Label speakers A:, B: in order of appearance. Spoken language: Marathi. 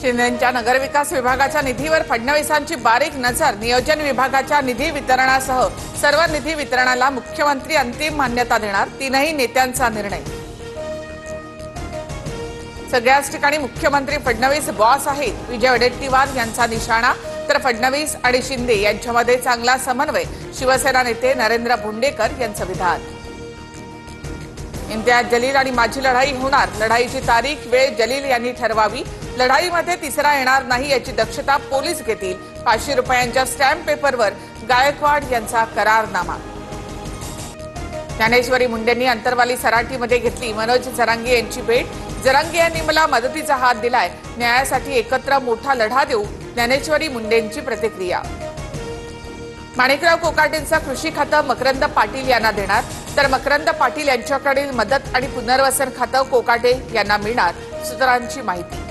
A: शिंदेंच्या नगरविकास विभागाच्या निधीवर फडणवीसांची बारीक नजर। नियोजन विभागाच्या निधी वितरणासह सर्व निधी वितरणाला मुख्यमंत्री अंतिम मान्यता देणार। तीनही नेत्यांचा निर्णय। सगळ्याच ठिकाणी मुख्यमंत्री फडणवीस बॉस आहेत। विजय वडेट्टीवार यांचा निशाणा। तर फडणवीस आणि शिंदे यांच्यामध्ये चांगला समन्वय। शिवसेना नेते नरेंद्र भोंडेकर यांचं विधान। इंडियात जलील आणि माझी लढाई होणार। लढाईची तारीख वेळ जलील यांनी ठरवावी। लढाईमध्ये तिसरा येणार नाही याची दक्षता पोलीस घेतील। 500 रुपयांच्या स्टॅम्प पेपरवर गायकवाड यांचा करारनामा। ज्ञानेश्वरी मुंडेंनी अंतरवाली सराटीमध्ये घेतली मनोज जरांगे यांची भेट। जरांगे यांनी मला मदतीचा हात दिलाय। न्यायासाठी एकत्र मोठा लढा देऊ। ज्ञानेश्वरी मुंडेंची प्रतिक्रिया। माणिकराव कोकाटेंचा कृषी खातं मकरंद पाटील यांना देणार। तर मकरंद पाटील यांच्याकडील मदत आणि पुनर्वसन खातं कोकाटे यांना मिळणार। सूत्रांची माहिती।